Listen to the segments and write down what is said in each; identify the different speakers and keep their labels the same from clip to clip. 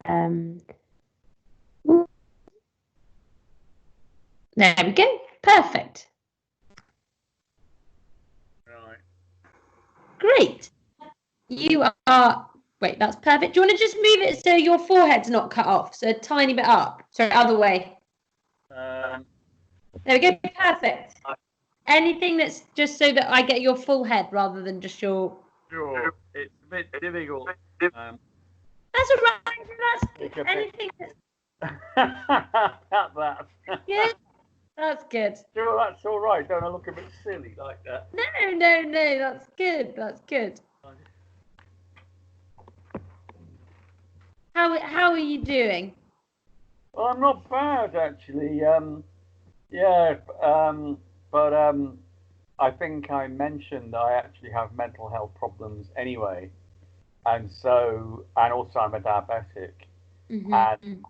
Speaker 1: Um, there we go. Perfect.
Speaker 2: Right.
Speaker 1: Great. You are. Wait, that's perfect. Do you want to just move it so your forehead's not cut off? So a tiny bit up. Sorry, other way. There we go. Perfect. Anything that's just so that I get your full head rather than just your.
Speaker 2: Sure. It's a bit difficult.
Speaker 1: That's all right. That's good. Anything
Speaker 2: That's
Speaker 1: yeah. That's good.
Speaker 2: Sure, that's all right. Don't I look a bit silly like that?
Speaker 1: No. That's good. That's good. How are you doing?
Speaker 2: Well, I'm not bad actually. But I think I mentioned I actually have mental health problems anyway, and also I'm a diabetic, and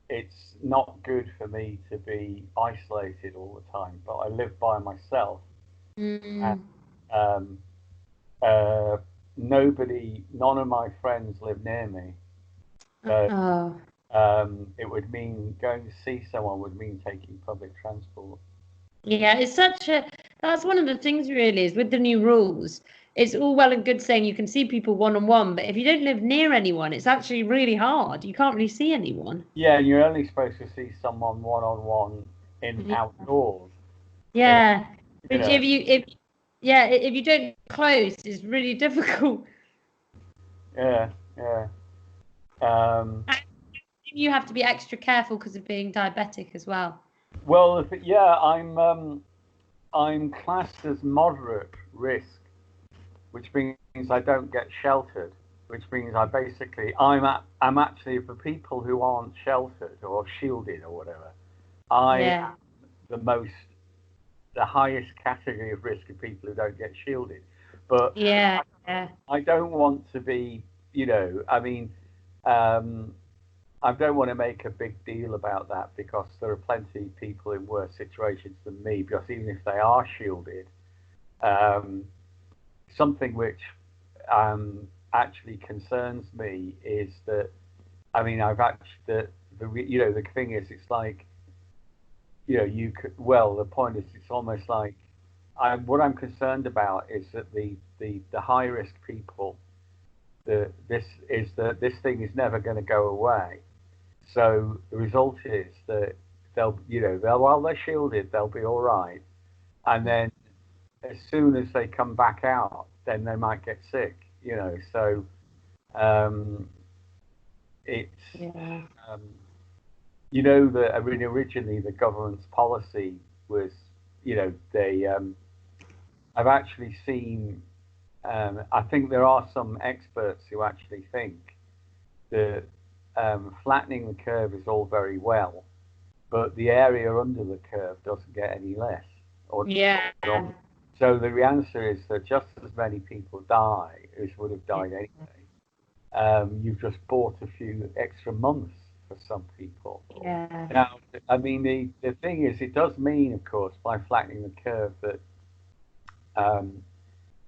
Speaker 2: it's not good for me to be isolated all the time. But I live by myself, and none of my friends live near me. So it would mean going to see someone would mean taking public transport.
Speaker 1: Yeah, that's one of the things really is with the new rules. It's all well and good saying you can see people one-on-one, but if you don't live near anyone, it's actually really hard. You can't really see anyone.
Speaker 2: Yeah, and you're only supposed to see someone one-on-one in outdoors.
Speaker 1: Yeah,
Speaker 2: You
Speaker 1: which
Speaker 2: know.
Speaker 1: if you don't close, it's really difficult.
Speaker 2: Yeah.
Speaker 1: You have to be extra careful because of being diabetic as well.
Speaker 2: Well, I'm classed as moderate risk, which means I don't get sheltered, which means I'm actually for people who aren't sheltered or shielded or whatever. I am the highest category of risk of people who don't get shielded. But I don't want to be, I mean, I don't want to make a big deal about that because there are plenty of people in worse situations than me. Because even if they are shielded, something which actually concerns me is that, I mean, I've actually the thing is, it's like, you could. Well, the point is, it's almost like what I'm concerned about is that the high risk people, this thing is never going to go away. So the result is that while they're shielded, they'll be all right, and then as soon as they come back out, then they might get sick. So it's that, I mean, originally the government's policy was, I've actually seen. I think there are some experts who actually think that flattening the curve is all very well, but the area under the curve doesn't get any less. So the answer is that just as many people die as would have died anyway. You've just bought a few extra months for some people.
Speaker 1: Yeah.
Speaker 2: Now, I mean, the thing is, it does mean, of course, by flattening the curve, that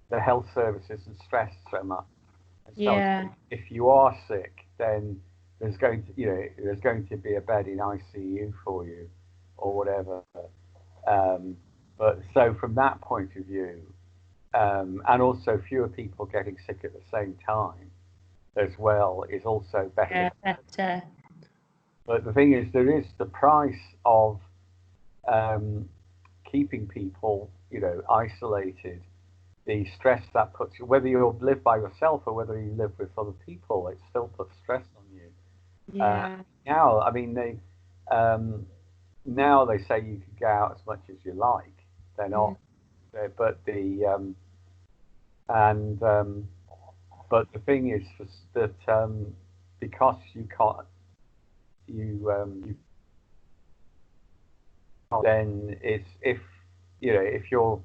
Speaker 2: the health service isn't stressed so much. And so if you are sick, then there's going to be a bed in ICU for you, or whatever. But so from that point of view, and also fewer people getting sick at the same time as well is also better.
Speaker 1: Better.
Speaker 2: But the thing is, there is the price of keeping people, isolated. The stress that puts you, whether you live by yourself or whether you live with other people, it still puts stress on you. Now, I mean, now they say you can go out as much as you like. They're not, but but the thing is that because you can't, then it's if you're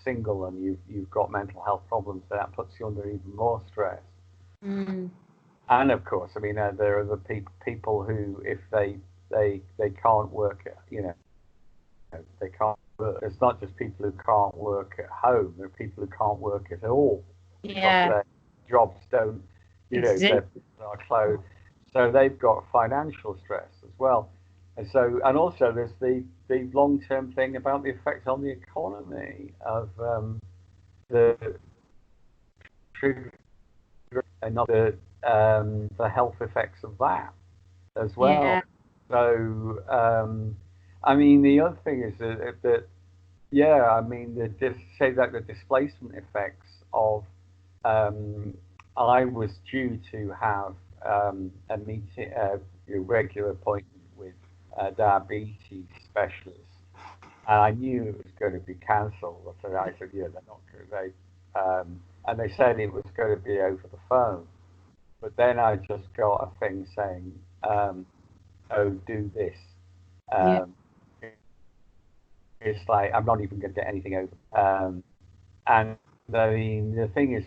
Speaker 2: single and you've got mental health problems, that puts you under even more stress. And of course, I mean, there are the people who, if they can't work, they can't work. It's not just people who can't work at home. There are people who can't work at all because their jobs don't. you know, their businesses are closed, so they've got financial stress as well. And also there's the long-term thing about the effect on the economy of the and not the health effects of that as well.
Speaker 1: Yeah.
Speaker 2: So, I mean, the other thing is that yeah, I mean, say that the displacement effects of I was due to have a meeting, a regular appointment with a diabetes specialist, and I knew it was going to be cancelled. So I said, yeah, they're not going to. And they said it was going to be over the phone. But then I just got a thing saying, "Oh, do this."
Speaker 1: Yeah.
Speaker 2: Um, it's like I'm not even going to get anything over. And I mean, the thing is,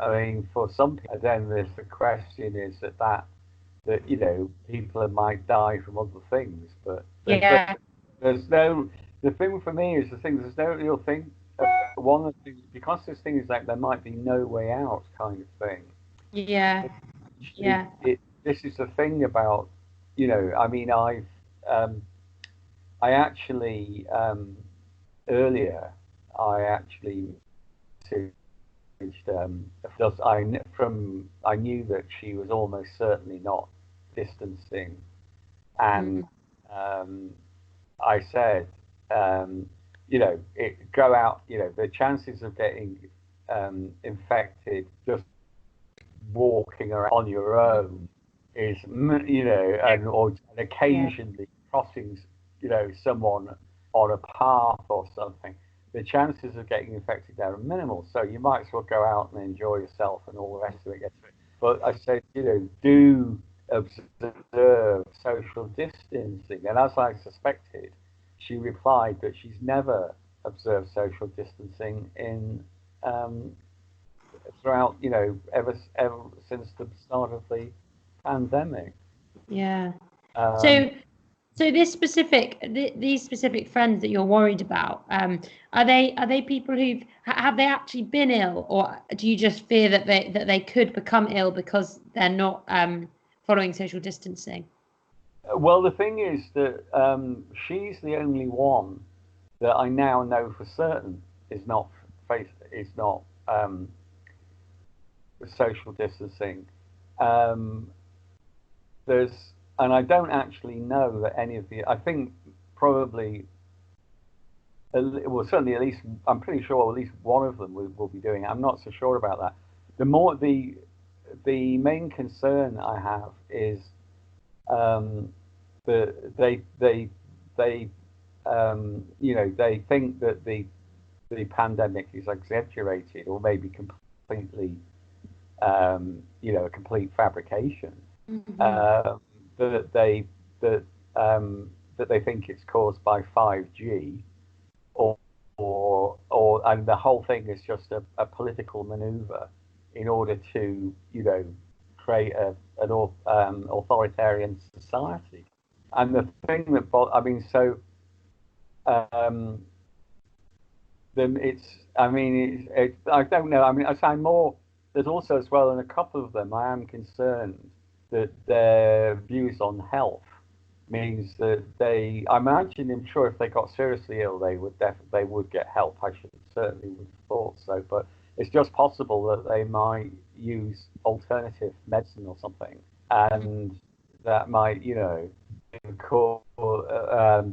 Speaker 2: I mean, for some people, then there's the question is that you know people might die from other things, but
Speaker 1: Yeah.
Speaker 2: there's no. The thing for me is there's no real thing. One of the things, because this thing is like there might be no way out kind of thing.
Speaker 1: Yeah. Yeah.
Speaker 2: This is the thing about, you know, I mean, I actually, earlier, I actually messaged, because I knew that she was almost certainly not distancing, and
Speaker 1: Mm.
Speaker 2: I said, you know, go out, you know, the chances of getting infected just walking around on your own is, you know, and
Speaker 1: Yeah.
Speaker 2: occasionally crossing, you know, someone on a path or something, the chances of getting infected there are minimal. So you might as well go out and enjoy yourself and all the rest of it gets it. But I said, you know, do observe social distancing. And as I suspected, she replied that she's never observed social distancing in throughout, you know, ever since the start of the pandemic.
Speaker 1: Yeah.
Speaker 2: Um,
Speaker 1: So, so these specific friends that you're worried about, are they people have they actually been ill, or do you just fear that they could become ill because they're not following social distancing?
Speaker 2: well, the thing is that she's the only one that I now know for certain is not social distancing. Um, there's and I don't actually know that any of the. I think probably well, certainly at least I'm pretty sure at least one of them will be doing it. I'm not so sure about that. The main concern I have is that they you know they think that the pandemic is exaggerated or maybe completely you know a complete fabrication.
Speaker 1: Hmm.
Speaker 2: Uh, that they that that they think it's caused by 5G or and the whole thing is just a political maneuver in order to you know create an authoritarian society. And the thing that I mean, so um, then it's I mean I don't know. I mean, I'm more. There's also as well in a couple of them. I am concerned that their views on health means that I imagine, I'm sure if they got seriously ill, they would get help. I should certainly would have thought so, but it's just possible that they might use alternative medicine or something, and that might, you know, cause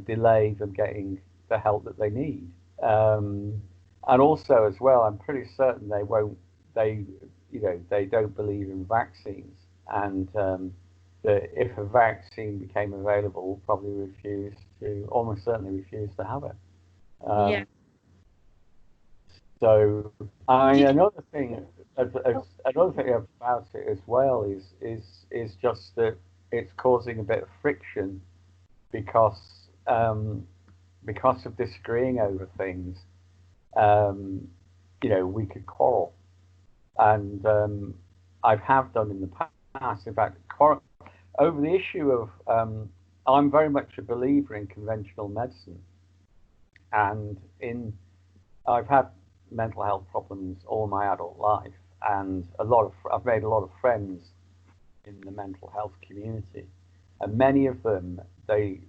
Speaker 2: delay them getting the help that they need. Um, and also as well, I'm pretty certain they won't. They, you know, they don't believe in vaccines, and that if a vaccine became available, will probably almost certainly refuse to have it.
Speaker 1: Yeah.
Speaker 2: Um, so, I
Speaker 1: Do
Speaker 2: mean,
Speaker 1: you,
Speaker 2: another thing about it as well is just that it's causing a bit of friction because because of disagreeing over things. Um, you know, we could quarrel, and I have done in the past. In fact, over the issue of I'm very much a believer in conventional medicine, and in I've had mental health problems all my adult life, and I've made a lot of friends in the mental health community, and many of them, they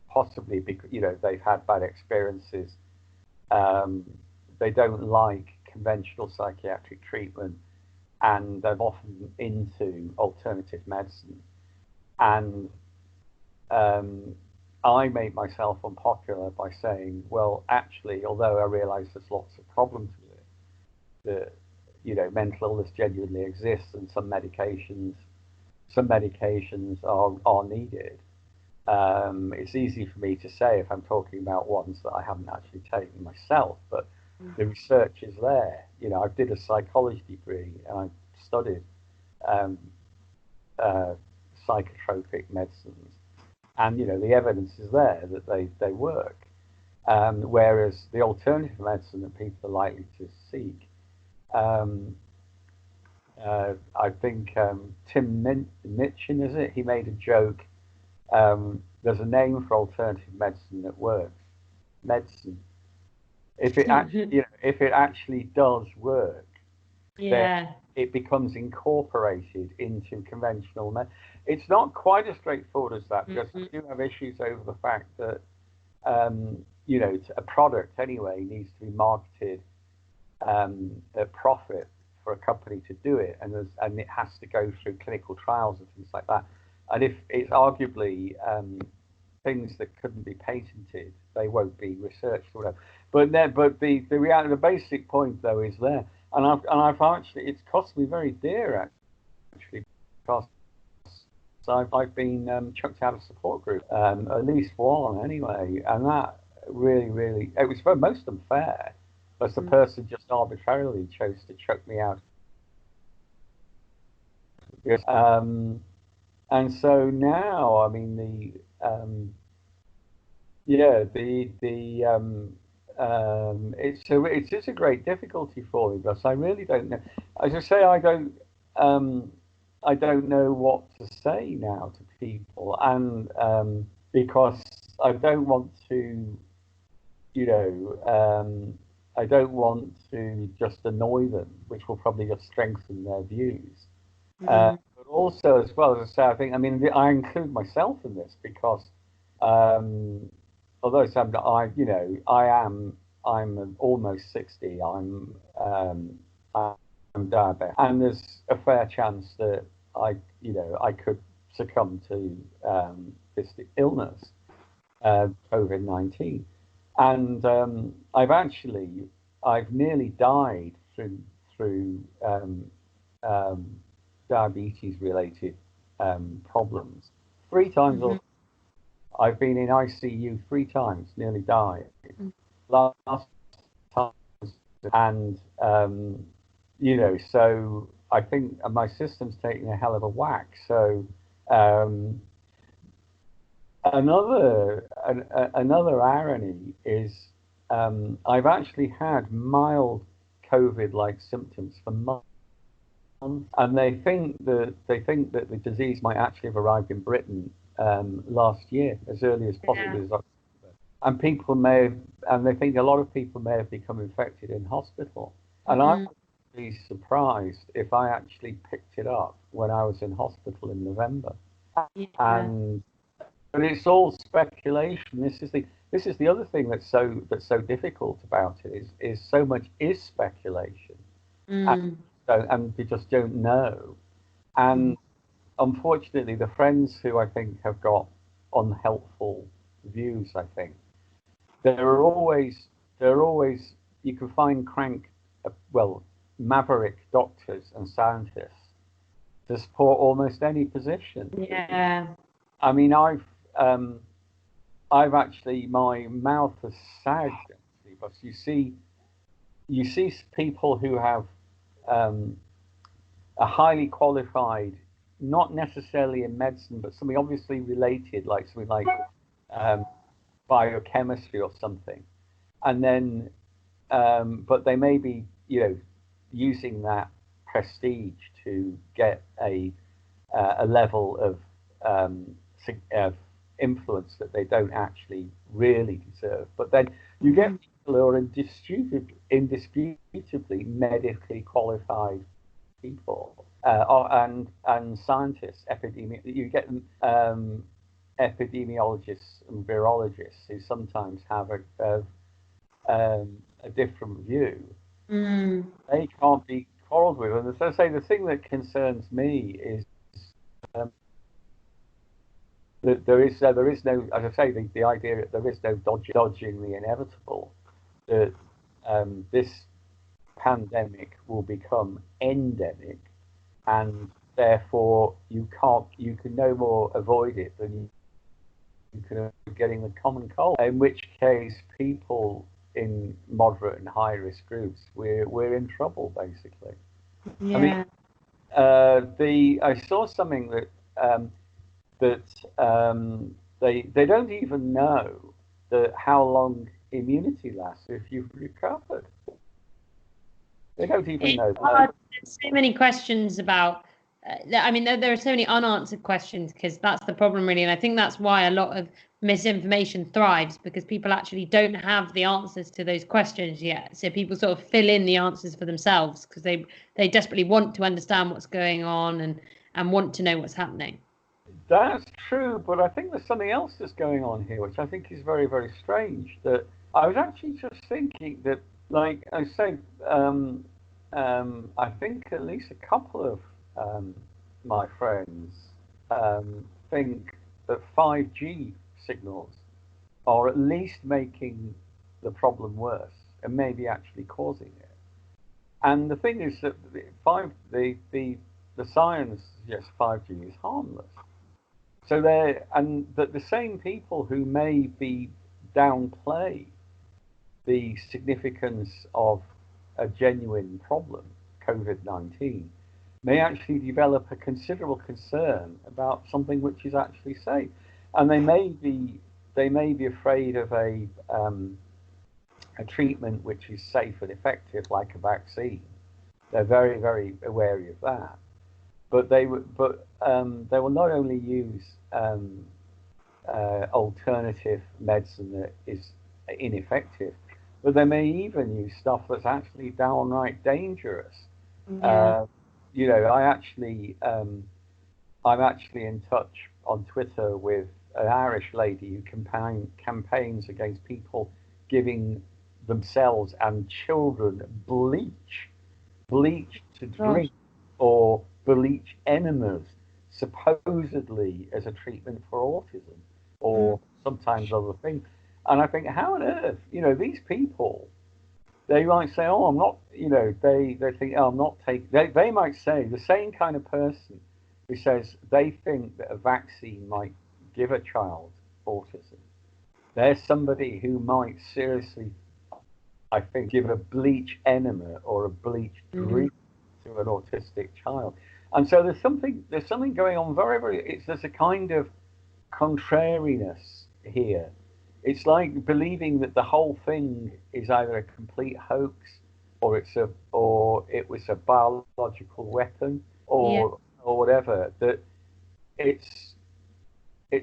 Speaker 2: possibly, they've had bad experiences. Um, they don't like conventional psychiatric treatment, and they're often into alternative medicine. And I made myself unpopular by saying, well, actually, although I realise there's lots of problems with it, that mental illness genuinely exists, and some medications are needed. It's easy for me to say if I'm talking about ones that I haven't actually taken myself, but the research is there. I did a psychology degree and I studied um, psychotropic medicines, and the evidence is there that they work. Whereas the alternative medicine that people are likely to seek, I think Tim Minchin, is it? He made a joke. There's a name for alternative medicine that works. Medicine. If it actually does work, then it becomes incorporated into conventional medicine. It's not quite as straightforward as that, because I do have issues over the fact that a product anyway needs to be marketed at profit for a company to do it, and it has to go through clinical trials and things like that. And if it's arguably things that couldn't be patented, they won't be researched or whatever. But the reality, the basic point though, is there, and I've actually, it's cost me very dear actually, because I've been chucked out of support group, at least one anyway, and that really, it was most unfair, because the person just arbitrarily chose to chuck me out. And so now, I mean, it's just a great difficulty for me, because I really don't know. As I say, I don't know what to say now to people, and because I don't want to, I don't want to just annoy them, which will probably just strengthen their views. But also, as well, as I say, I mean, I include myself in this, because although I'm almost 60, I'm diabetic, and there's a fair chance that I could succumb to this illness, COVID-19, and I've nearly died through diabetes-related problems 3 times. I've been in ICU 3 times, nearly died. Last time, and so I think my system's taking a hell of a whack. So another irony is I've actually had mild COVID-like symptoms for months. And they think that the disease might actually have arrived in Britain last year, as early as possibly as October. And they think a lot of people may have become infected in hospital. And I would be surprised if I actually picked it up when I was in hospital in November. But it's all speculation. This is the other thing that's so difficult about it, is so much is speculation. And we just don't know. And unfortunately, the friends who I think have got unhelpful views, I think, there are always, you can find maverick doctors and scientists to support almost any position. I mean, I've actually, my mouth has sagged, actually, because you see people who have a highly qualified, not necessarily in medicine, but something obviously related, like something like biochemistry or something, and then but they may be using that prestige to get a level of influence that they don't actually really deserve. But then you get people who are indisputably medically qualified people and scientists, you get epidemiologists and virologists who sometimes have a different view. They can't be quarreled with. And as I say, the thing that concerns me is that there is no, as I say, the idea that there is no dodging the inevitable. That this pandemic will become endemic, and therefore you can no more avoid it than you can avoid getting the common cold. In which case, people in moderate and high risk groups, we're in trouble basically.
Speaker 1: Yeah.
Speaker 2: I mean, I saw something that they don't even know how long immunity lasts if you've recovered. They don't even know that.
Speaker 1: There's so many questions about. I mean, there are so many unanswered questions because that's the problem, really, and I think that's why a lot of misinformation thrives, because people actually don't have the answers to those questions yet. So people sort of fill in the answers for themselves because they desperately want to understand what's going on and want to know what's happening.
Speaker 2: That's true, but I think there's something else that's going on here, which I think is very, very strange. That I was actually just thinking that, like I say, I think at least a couple of my friends think that 5G signals are at least making the problem worse and maybe actually causing it. And the thing is that the science suggests 5G is harmless. So that the same people who maybe downplay the significance of a genuine problem, COVID-19, may actually develop a considerable concern about something which is actually safe, and they may be afraid of a treatment which is safe and effective, like a vaccine. They're very, very wary of that. But they will not only use alternative medicine that is ineffective, but they may even use stuff that's actually downright dangerous.
Speaker 1: Yeah.
Speaker 2: You know, I'm actually in touch on Twitter with an Irish lady who campaigns against people giving themselves and children bleach to drink, or bleach enemas, supposedly as a treatment for autism or sometimes other things. And I think, how on earth, you know, these people, they might say, oh, I'm not, you know, they think, oh, I'm not taking, they might say, the same kind of person who says they think that a vaccine might give a child autism, there's somebody who might seriously, I think, give a bleach enema or a bleach drink to an autistic child. And so there's something going on there's a kind of contrariness here. It's like believing that the whole thing is either a complete hoax, or it was a biological weapon, or whatever. That it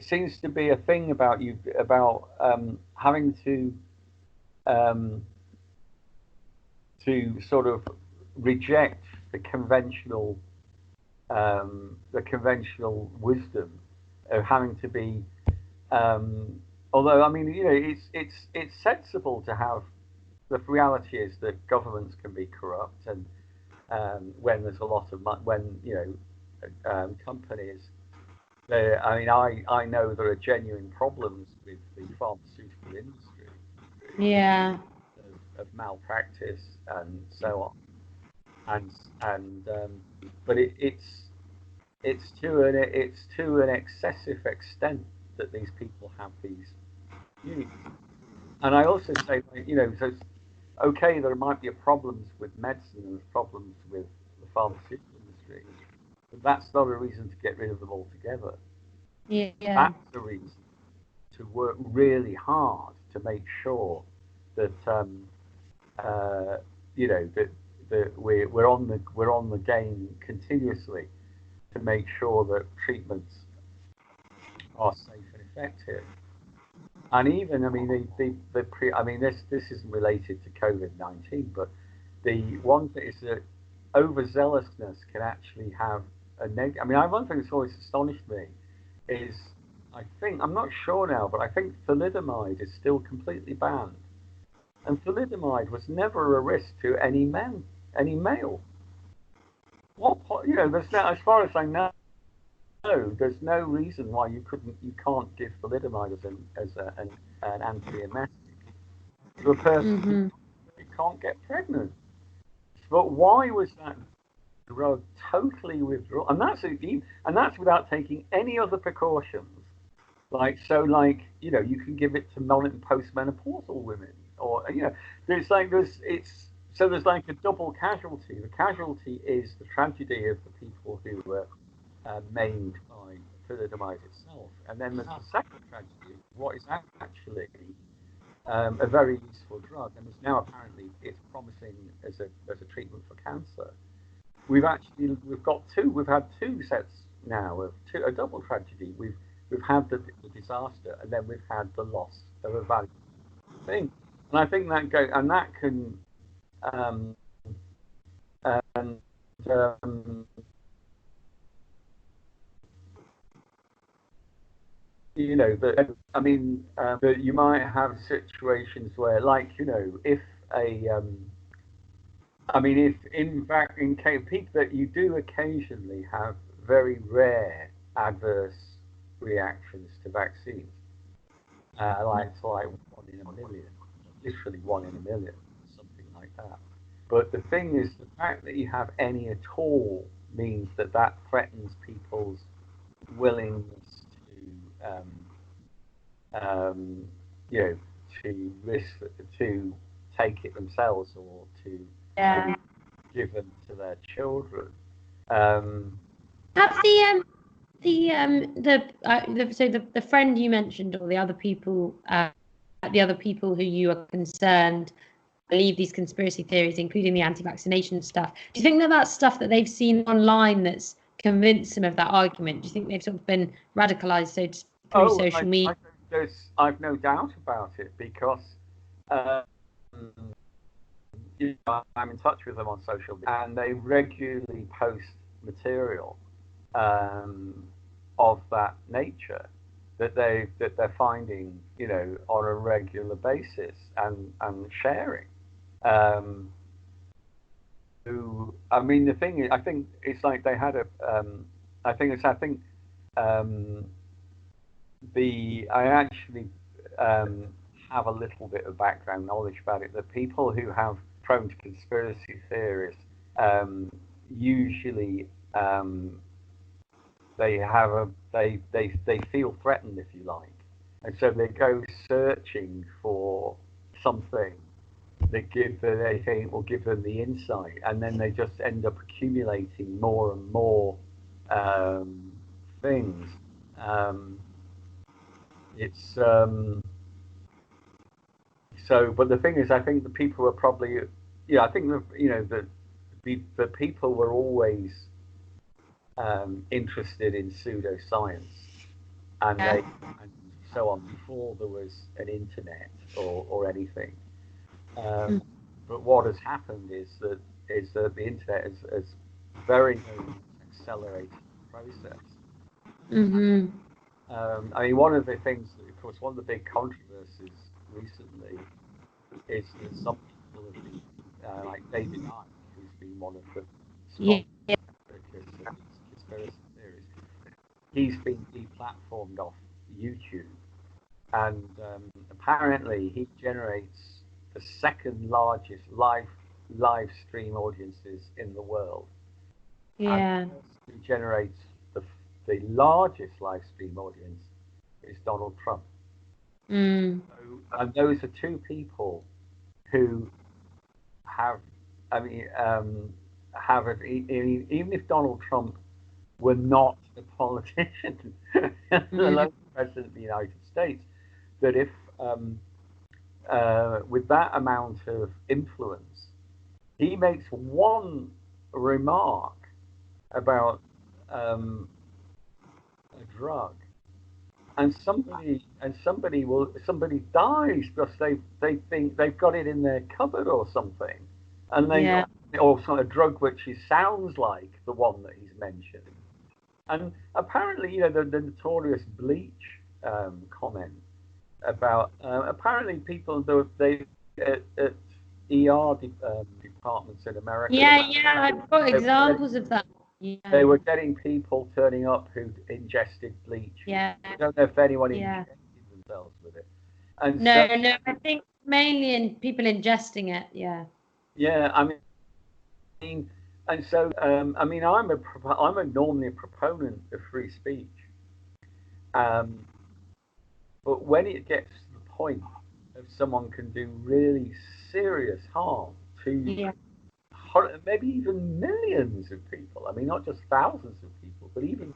Speaker 2: seems to be a thing about having to sort of reject the conventional wisdom of having to be. Although I mean, you know, it's sensible to have. The reality is that governments can be corrupt, and when there's a lot of money, when you know companies. I mean, I know there are genuine problems with the pharmaceutical industry.
Speaker 1: Yeah.
Speaker 2: Of malpractice and so on, but it's to an excessive extent that these people have these views. And I also say, you know, so okay, there might be problems with medicine and there's problems with the pharmaceutical industry, but that's not a reason to get rid of them altogether.
Speaker 1: Yeah.
Speaker 2: That's a reason to work really hard to make sure that you know that we're on the game continuously to make sure that treatments are safe and effective. And even, I mean, I mean, this isn't related to COVID-19, but the one thing is that overzealousness can actually have a negative. I mean, one thing that's always astonished me is I'm not sure now, but I think thalidomide is still completely banned. And thalidomide was never a risk to any male. There's no, as far as I know, there's no reason why you can't give thalidomide as an antiemetic to a person who can't get pregnant. But why was that drug totally withdrawn? And that's without taking any other precautions. You can give it to postmenopausal women, or there's like there's like a double casualty. The casualty is the tragedy of the people who were maimed by thalidomide itself, and then there's the second tragedy, what is actually a very useful drug, and it's now apparently it's promising as a treatment for cancer. We've had two sets now of a double tragedy. We've had the disaster, and then we've had the loss of a valuable thing. And I think that can that you might have situations where, if in fact, in case that you do occasionally have very rare adverse reactions to vaccines, like 1 in a million, literally 1 in a million, something like that. But the thing is, the fact that you have any at all means that threatens people's willingness to risk to take it themselves or to give them to their children.
Speaker 1: Have the friend you mentioned, or the other people who you are concerned believe these conspiracy theories, including the anti-vaccination stuff, do you think that's stuff that they've seen online that's convinced them of that argument? Do you think they've sort of been radicalized through social media?
Speaker 2: I've no doubt about it, because I'm in touch with them on social media, and they regularly post material of that nature that they're finding, on a regular basis and sharing. The thing is, I think it's like they had I actually have a little bit of background knowledge about it. That people who have prone to conspiracy theories usually they feel threatened, if you like, and so they go searching for something that they think will give them the insight, and then they just end up accumulating more and more things. But the thing is, I think the people are probably, I think the people were always interested in pseudoscience, and so on, before there was an internet or anything. But what has happened is that the internet has very much accelerated the process. One of the things, of course, one of the big controversies recently is that some people have been, like David Icke, who's been one of the strong advocates of these conspiracy theories, he's been deplatformed off YouTube, and apparently he generates the second largest live stream audiences in the world. And who generates the largest live stream audience is Donald Trump. So, and those are two people who even if Donald Trump were not a politician, the president of the United States, that if with that amount of influence, he makes one remark about a drug, and somebody dies because they think they've got it in their cupboard or something, and or sort of drug which sounds like the one that he's mentioned. And apparently, the notorious bleach comment about apparently people they at ER departments in America.
Speaker 1: Yeah, I've got examples of that. Yeah.
Speaker 2: They were getting people turning up who'd ingested bleach.
Speaker 1: Yeah.
Speaker 2: I don't know if anyone injected themselves with it. And
Speaker 1: no, I think mainly in people ingesting it. Yeah.
Speaker 2: Yeah, I mean, and so I mean, I'm normally a proponent of free speech, but when it gets to the point of someone can do really serious harm to maybe even millions of people, I mean, not just thousands of people, but even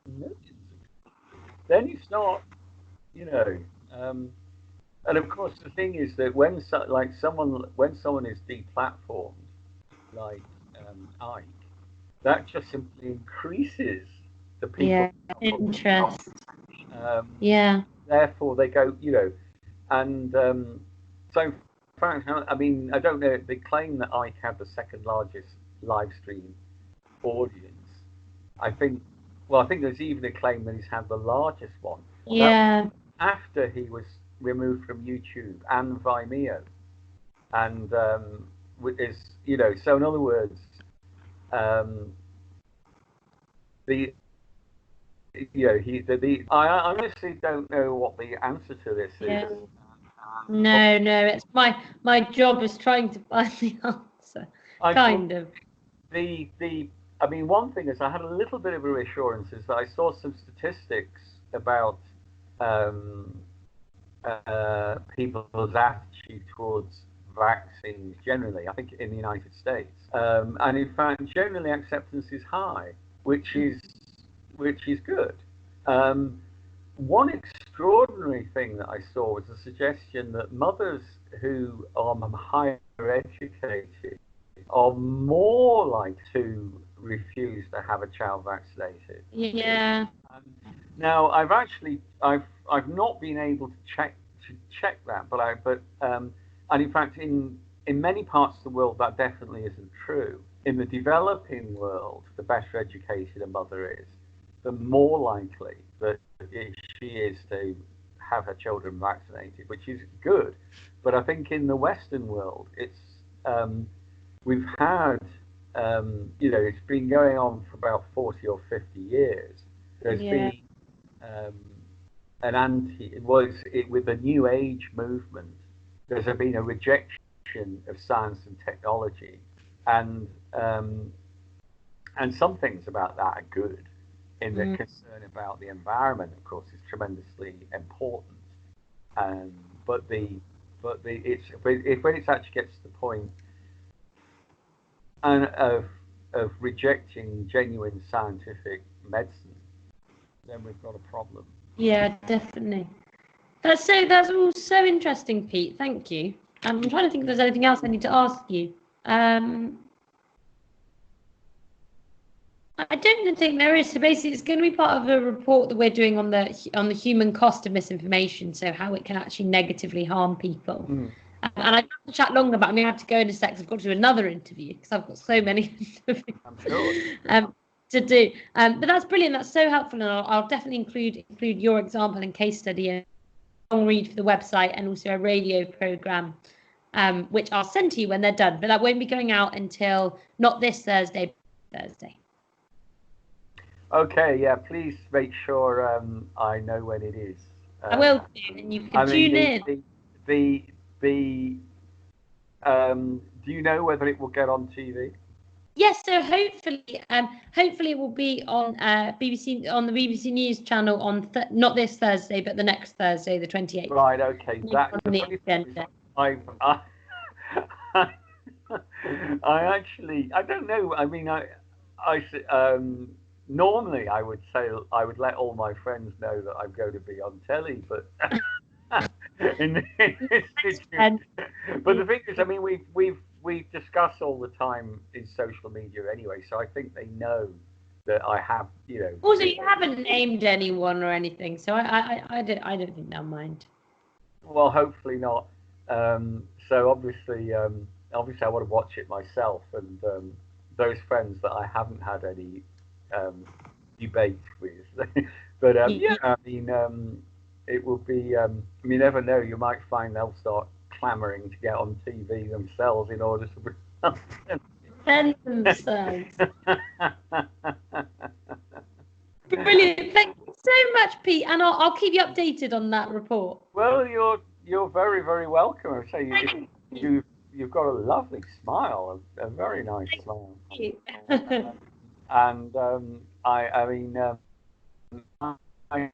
Speaker 2: millions of people, then you start, and of course the thing is that when someone is deplatformed, like Ike, that just simply increases the people
Speaker 1: interest.
Speaker 2: Therefore, they go, and so in fact, I mean, I don't know. They claim that Ike had the second largest live stream audience. I think there's even a claim that he's had the largest one.
Speaker 1: Yeah.
Speaker 2: After he was removed from YouTube and Vimeo, and so in other words, I honestly don't know what the answer to this is.
Speaker 1: No, it's my job is trying to find the answer.
Speaker 2: I mean, one thing is I had a little bit of a reassurance is that I saw some statistics about people's attitude towards vaccines generally, I think in the United States. And in fact, generally acceptance is high, which is good. One extraordinary thing that I saw was a suggestion that mothers who are higher educated are more likely to refuse to have a child vaccinated.
Speaker 1: Yeah.
Speaker 2: Now, I've not been able to check that, and in fact, in many parts of the world, that definitely isn't true. In the developing world, the better educated a mother is, the more likely that she is to have her children vaccinated, which is good. But I think in the Western world, it's we've had it's been going on for about 40 or 50 years. There's been with the New Age movement, there's been a rejection of science and technology, and some things about that are good. In the concern about the environment, of course, is tremendously important. But when it actually gets to the point of rejecting genuine scientific medicine, then we've got a problem.
Speaker 1: Yeah, definitely. That's all so interesting, Pete. Thank you. I'm trying to think if there's anything else I need to ask you. I don't think there is. So basically, it's going to be part of a report that we're doing on the human cost of misinformation. So how it can actually negatively harm people. And I'd love to chat longer, but I'm going to have to go in a sec. I've got to do another interview because I've got so many interviews to do. But that's brilliant. That's so helpful, and I'll definitely include your example and case study and a long read for the website, and also a radio program, which I'll send to you when they're done. But that won't be going out until not this Thursday, Thursday.
Speaker 2: Okay, yeah, please make sure I know when it is.
Speaker 1: I will do, and you can tune in.
Speaker 2: Do you know whether it will get on TV?
Speaker 1: Yes, so hopefully it will be on BBC, on the BBC News channel on not this Thursday, but the next Thursday, the 28th.
Speaker 2: Right. Okay. I don't know. I mean, normally I would say I would let all my friends know that I'm going to be on telly, but in this situation. But the thing is, I mean, we discuss all the time in social media anyway, so I think they know that I have,
Speaker 1: Also, you haven't named anyone or anything, so I don't think they'll mind.
Speaker 2: Well, hopefully not. So obviously, obviously I want to watch it myself, and those friends that I haven't had any debate with. But yeah, I mean, it will be. You never know. You might find they'll start clamoring to get on TV themselves in order to.
Speaker 1: Defend themselves. Brilliant. Thank you so much, Pete, and I'll keep you updated on that report.
Speaker 2: Well, you're very, very welcome. I say you've got a lovely smile, a very nice smile.
Speaker 1: Thank you.
Speaker 2: And I mean, I